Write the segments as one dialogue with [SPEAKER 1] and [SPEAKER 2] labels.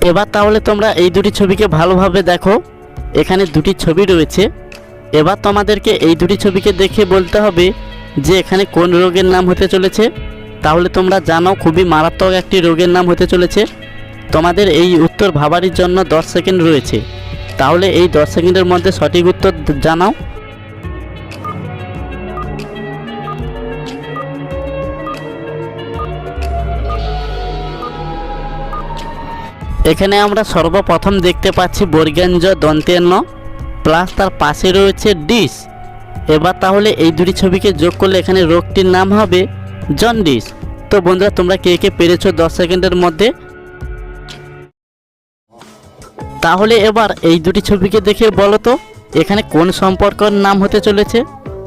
[SPEAKER 1] এবার তাহলে তোমরা এই দুটি ছবিকে ভালোভাবে দেখো। এখানে দুটি ছবি রয়েছে। এবার তোমাদেরকে এই দুটি ছবিকে দেখে বলতে হবে যে এখানে কোন রোগের নাম হতে চলেছে। তাহলে তোমরা জানো খুবই মারাত্মক একটি রোগের নাম হতে চলেছে। তোমাদের এই উত্তর ভাবার জন্য 10 সেকেন্ড রয়েছে। তাহলে এই 10 সেকেন্ডের মধ্যে সঠিক উত্তর জানাও। এখানে আমরা সর্বপ্রথম দেখতে পাচ্ছি বর্গাঞ্জ দন্তের ন প্লাস তার পাশে রয়েছে ডিস। এবার তাহলে এই দুটি ছবিকে যোগ করলে এখানে রোগটির নাম হবে জন্ডিস। তো বন্ধুরা তোমরা কে কে পেরেছো 10 সেকেন্ডের মধ্যে? তাহলে এবার এই দুটি ছবিকে দেখে বলো তো এখানে কোন সম্পর্কের নাম হতে চলেছে।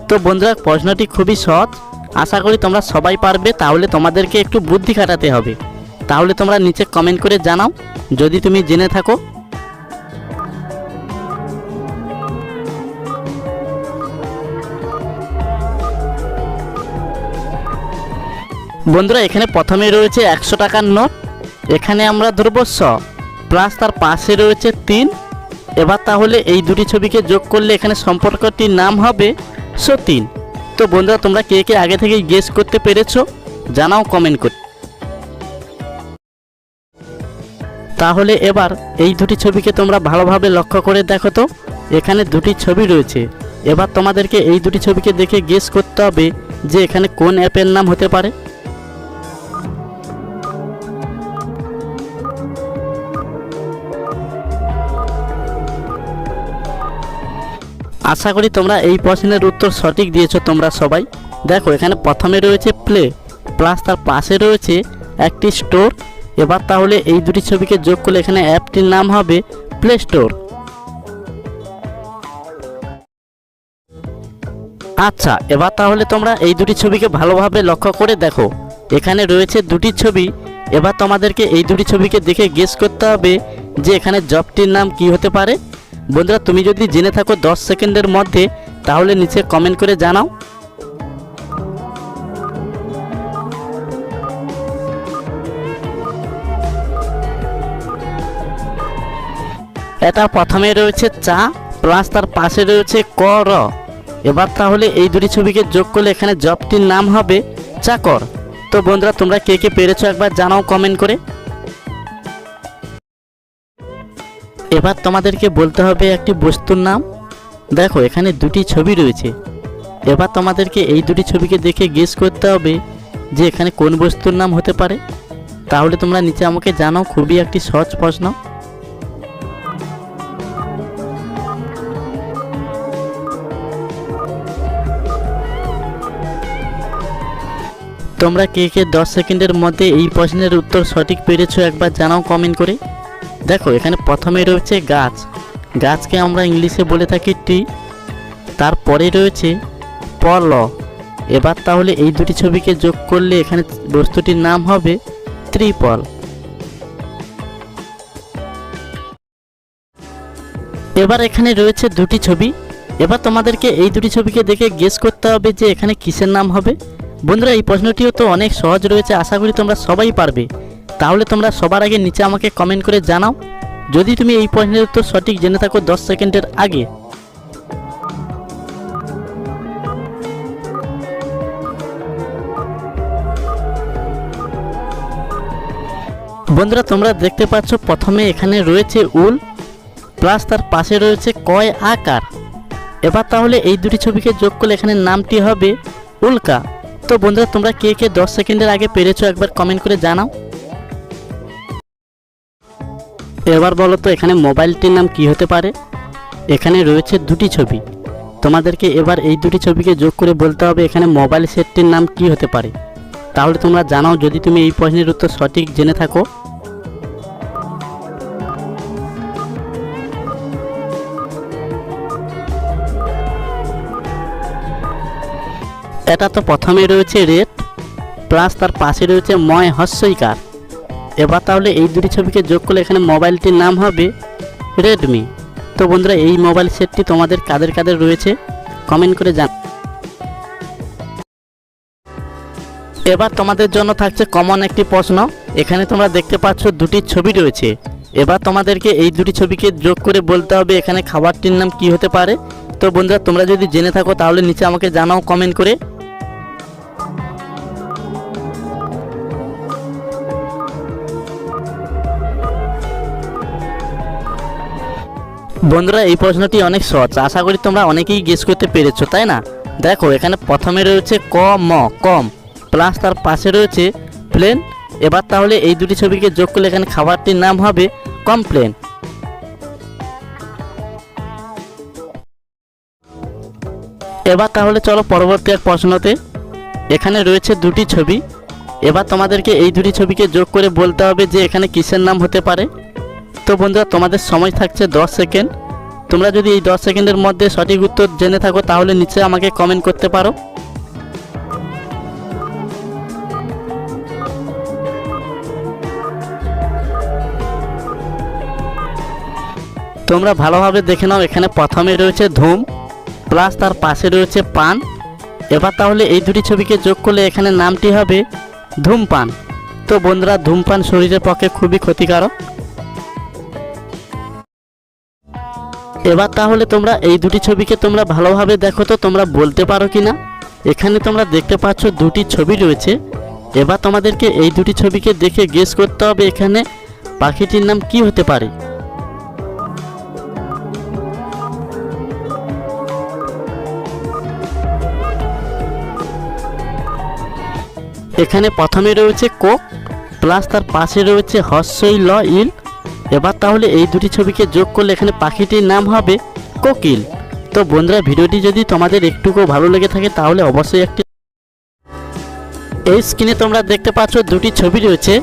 [SPEAKER 1] তো বন্ধুরা প্রশ্নটি খুবই সহজ, আশা করি তোমরা সবাই পারবে। তাহলে তোমাদেরকে একটু বুদ্ধি খাটাতে হবে। তাহলে তোমরা নিচে কমেন্ট করে জানাও যদি তুমি জেনে থাকো। বন্ধুরা এখানে প্রথমে রয়েছে 100 টাকার নোট। এখানে আমরা ধরবো 100 প্লাস তার পাশে রয়েছে 3। এবার তাহলে এই দুটি ছবিকে যোগ করলে এখানে সম্পর্কটির নাম হবে 103। তো বন্ধুরা তোমরা কে কে আগে থেকেই গেস করতে পেরেছো জানাও কমেন্ট করে। তাহলে এবার এই দুটি ছবিকে তোমরা ভালোভাবে লক্ষ্য করে দেখো তো এখানে দুটি ছবি রয়েছে। এবার তোমাদেরকে এই দুটি ছবিকে দেখে গেস করতে হবে যে এখানে কোন অ্যাপের নাম হতে পারে। আশা করি তোমরা এই প্রশ্নের উত্তর সঠিক দিয়েছো তোমরা সবাই। দেখো এখানে প্রথমে রয়েছে প্লে প্লাস তার পাশে রয়েছে একটি স্টোর। এবার তাহলে এই দুটি ছবিকে যোগ করলে এখানে অ্যাপটির নাম হবে প্লে স্টোর। আচ্ছা এবার তাহলে তোমরা এই দুটি ছবিকে ভালোভাবে লক্ষ্য করে দেখো এখানে রয়েছে দুটি ছবি। এবার তোমাদেরকে এই দুটি ছবিকে দেখে গেস করতে হবে যে এখানে জবটির নাম কি হতে পারে। বন্ধুরা তুমি যদি জেনে থাকো 10 সেকেন্ডের মধ্যে তাহলে নিচে কমেন্ট করে জানাও। এটা প্রথমে রয়েছে চা প্লাস তার পাশে রয়েছে ক র। এবার তাহলে এই দুটি ছবিকে যোগ করলে এখানে জবটির নাম হবে চাকর। তো বন্ধুরা তোমরা কে কে পেরেছো একবার জানাও কমেন্ট করে। এবার তোমাদেরকে বলতে হবে একটি বস্তুর নাম। দেখো এখানে দুটি ছবি রয়েছে। এবার তোমাদেরকে এই দুটি ছবিকে দেখে গেস করতে হবে যে এখানে কোন বস্তুর নাম হতে পারে। তাহলে তোমরা নিচে আমাকে জানাও, খুবই একটি সহজ প্রশ্ন। তোমরা কে কে 10 সেকেন্ডের মধ্যে এই প্রশ্নের উত্তর সঠিক পেরেছো একবার জানাও কমেন্ট করে। দেখো এখানে প্রথমে রয়েছে গাছ, গাছকে আমরা ইংলিশে বলে থাকি ট্রি। তারপরে রয়েছে পল। এবার তাহলে এই দুটি ছবিকে যোগ করলে এখানে বস্তুটির নাম হবে ত্রিপল। এবার এখানে রয়েছে দুটি ছবি। এবার তোমাদেরকে এই দুটি ছবিকে দেখে গেস করতে হবে যে এখানে কিসের নাম হবে। বন্ধুরা এই প্রশ্নটিও তো অনেক সহজ রয়েছে, আশা করি তোমরা সবাই পারবে। তাহলে তোমরা সবার আগে নিচে আমাকে কমেন্ট করে জানাও যদি তুমি এই প্রশ্নের উত্তর সঠিক জেনে থাকো 10 সেকেন্ডের আগে। বন্ধুরা তোমরা দেখতে পাচ্ছ প্রথমে এখানে রয়েছে উল প্লাস তার পাশে রয়েছে কয় আকার। এবার তাহলে এই দুটি ছবিকে যোগ করলে এখানে নামটি হবে উল্কা। তো বন্ধুরা তোমরা কে কে 10 সেকেন্ডের আগে পেরেছো একবার কমেন্ট করে জানাও। এবার বলো তো এখানে মোবাইলটির নাম কি হতে পারে। এখানে রয়েছে দুটি ছবি। তোমাদেরকে এবার এই দুটি ছবিকে যোগ করে বলতে হবে এখানে মোবাইল সেটটির নাম কি হতে পারে। তাহলে তোমরা জানাও যদি তুমি এই প্রশ্নের উত্তর সঠিক জেনে থাকো। এটা তো প্রথমে রয়েছে রেড প্লাস তার পাশে রয়েছে ময় হস্যইকার। এবার তাহলে এই দুটি ছবিকে যোগ করলে এখানে মোবাইলটির নাম হবে রেডমি। তো বন্ধুরা এই মোবাইল সেটটি তোমাদের কাদের কাদের রয়েছে কমেন্ট করে জান। এবার তোমাদের জন্য থাকছে কমন একটি প্রশ্ন। এখানে তোমরা দেখতে পাচ্ছ দুটি ছবি রয়েছে। এবার তোমাদেরকে এই দুটি ছবিকে যোগ করে বলতে হবে এখানে খাবারটির নাম কি হতে পারে। তো বন্ধুরা, তোমরা যদি জেনে থাকো তাহলে নিচে আমাকে জানাও কমেন্ট করে। বন্ধুরা, এই প্রশ্নটি অনেক সহজ, আশা করি তোমরা অনেকেই গেস করতে পেরেছো, তাই না? দেখো, এখানে প্রথমে রয়েছে কম, প্লাস তার পাশে রয়েছে প্লেন। এবার তাহলে এই দুটি ছবিকে যোগ করলে এখানে খাবারটির নাম হবে কমপ্লেন। এবার তাহলে চলো পরবর্তী এক প্রশ্নতে। এখানে রয়েছে দুটি ছবি। এবার তোমাদেরকে এই দুটি ছবিকে যোগ করে বলতে হবে যে এখানে কিসের নাম হতে পারে। তো বন্ধুরা, তোমাদের সময় থাকছে 10 সেকেন্ড। তোমরা যদি এই 10 সেকেন্ডের মধ্যে সঠিক উত্তর জেনে থাকো তাহলে নিচে আমাকে কমেন্ট করতে পারো। তোমরা ভালোভাবে দেখে নাও, এখানে প্রথমে রয়েছে ধূম, প্লাস তার পাশে রয়েছে পান। এবার তাহলে এই দুটি ছবিকে যোগ করলে এখানে নামটি হবে ধূমপান। তো বন্ধুরা, ধূমপান শরীরের পক্ষে খুবই ক্ষতিকারক। এবার তাহলে তোমরা এই দুটি ছবিকে তোমরা ভালোভাবে দেখো তো তোমরা বলতে পারো কিনা। এখানে তোমরা দেখতে পাচ্ছ দুটি ছবি রয়েছে। এবার তোমাদেরকে এই দুটি ছবিকে দেখে গেস করতে হবে এখানে পাখিটির নাম কি হতে পারে। এখানে প্রথমে রয়েছে কোক, প্লাস তার পাশে রয়েছে হর্ষই ল ইল। এবার তাহলে এই দুটি ছবিকে যোগ করলে এখানে পাখিটির নাম হবে কোকিল। তো বন্ধুরা, ভিডিওটি যদি তোমাদের একটুকু ভালো লেগে থাকে তাহলে অবশ্যই একটি, এই স্ক্রিনে তোমরা দেখতে পাচ্ছ দুটি ছবি রয়েছে।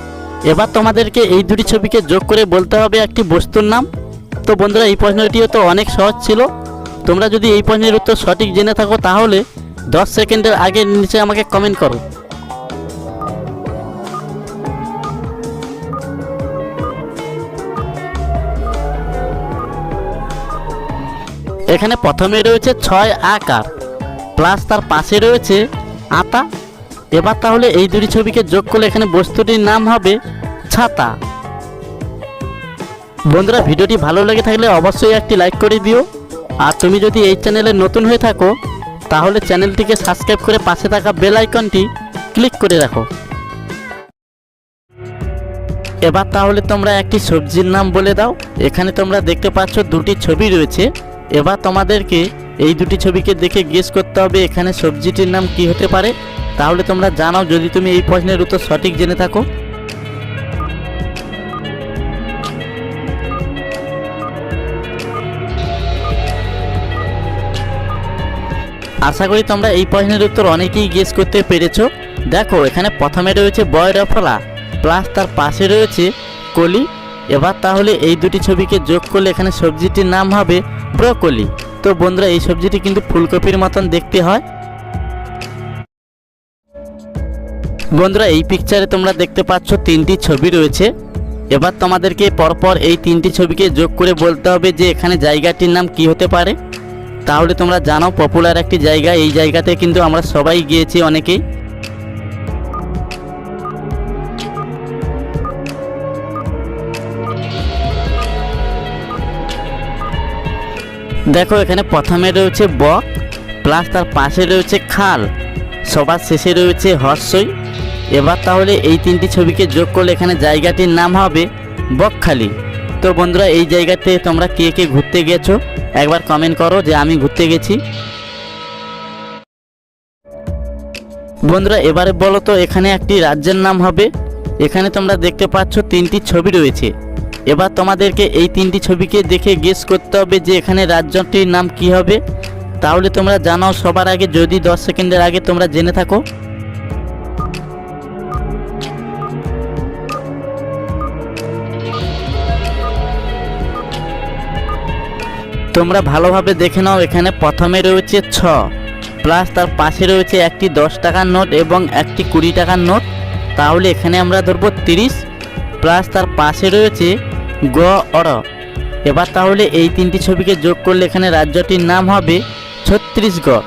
[SPEAKER 1] এবার তোমাদেরকে এই দুটি ছবিকে যোগ করে বলতে হবে একটি বস্তুর নাম। তো বন্ধুরা, এই প্রশ্নটিও তো অনেক সহজ ছিল। তোমরা যদি এই প্রশ্নের উত্তর সঠিক জেনে থাকো তাহলে 10 সেকেন্ডের আগে নিচে আমাকে কমেন্ট করো। এখানে প্রথমে রয়েছে 6 আকার, প্লাস তার পাশে রয়েছে আতা। এবার তাহলে এই দুটি ছবিকে যোগ করলে এখানে বস্তুটির নাম হবে ছাতা। বন্ধুরা, ভিডিওটি ভালো লেগে থাকলে অবশ্যই একটি লাইক করে দিও। আর তুমি যদি এই চ্যানেলে নতুন হয়ে থাকো তাহলে চ্যানেলটিকে সাবস্ক্রাইব করে পাশে থাকা বেল আইকনটি ক্লিক করে রাখো। এবার তাহলে তোমরা একটি সবজির নাম বলে দাও। এখানে তোমরা দেখতে পাচ্ছ দুটি ছবি রয়েছে। এবার তোমাদেরকে এই দুটি ছবিকে দেখে গেস করতে হবে এখানে সবজিটির নাম কি হতে পারে। তাহলে তোমরা জানাও যদি তুমি এই প্রশ্নের উত্তর সঠিক জেনে থাকো। আশা করি তোমরা এই প্রশ্নের উত্তর অনেকেই গেস করতে পেরেছো। দেখো, এখানে প্রথমে রয়েছে বয়রফলা, প্লাস তার পাশে রয়েছে কলি। এবার তাহলে এই দুটি ছবিকে যোগ করলে এখানে সবজিটির নাম হবে ব্রোকলি। তো বন্ধুরা, এই সবজিটি কিন্তু ফুলকপির মতন দেখতে হয়। বন্ধুরা, এই পিকচারে তোমরা দেখতে পাচ্ছ তিনটি ছবি রয়েছে। এবার তোমাদেরকে পরপর এই তিনটি ছবিকে যোগ করে বলতে হবে যে এখানে জায়গাটির নাম কি হতে পারে। তাহলে তোমরা জানো পপুলার একটি জায়গা, এই জায়গাতে কিন্তু আমরা সবাই গিয়েছি অনেকেই। দেখো, এখানে প্রথমে রয়েছে বক, প্লাস তার পাশে রয়েছে খাল, সবার শেষে রয়েছে হর্ষই। এবার তাহলে এই তিনটি ছবিকে যোগ করলে এখানে জায়গাটির নাম হবে বকখালি। তো বন্ধুরা, এই জায়গাতে তোমরা কে কে ঘুরতে গেছো একবার কমেন্ট করো যে আমি ঘুরতে গেছি। বন্ধুরা, এবারে বলো তো এখানে একটি রাজ্যের নাম হবে। এখানে তোমরা দেখতে পাচ্ছ তিনটি ছবি রয়েছে। এবার তোমাদেরকে এই তিনটি ছবিকে দেখে গেস করতে হবে যে এখানে রাজ্যটির নাম কি হবে। তাহলে তোমরা জানাও সবার আগে, যদি 10 সেকেন্ডের আগে তোমরা জেনে থাকো। তোমরা ভালোভাবে দেখে নাও, এখানে প্রথমে রয়েছে 6, প্লাস তার পাশে রয়েছে একটি 10 টাকার নোট এবং একটি 20 টাকার নোট। তাহলে এখানে আমরা ধরবো 30, প্লাস তার পাশে রয়েছে গ অর। এবার তাহলে এই তিনটি ছবিকে যোগ করলে এখানে রাজ্যটির নাম হবে ছত্তিশগড়।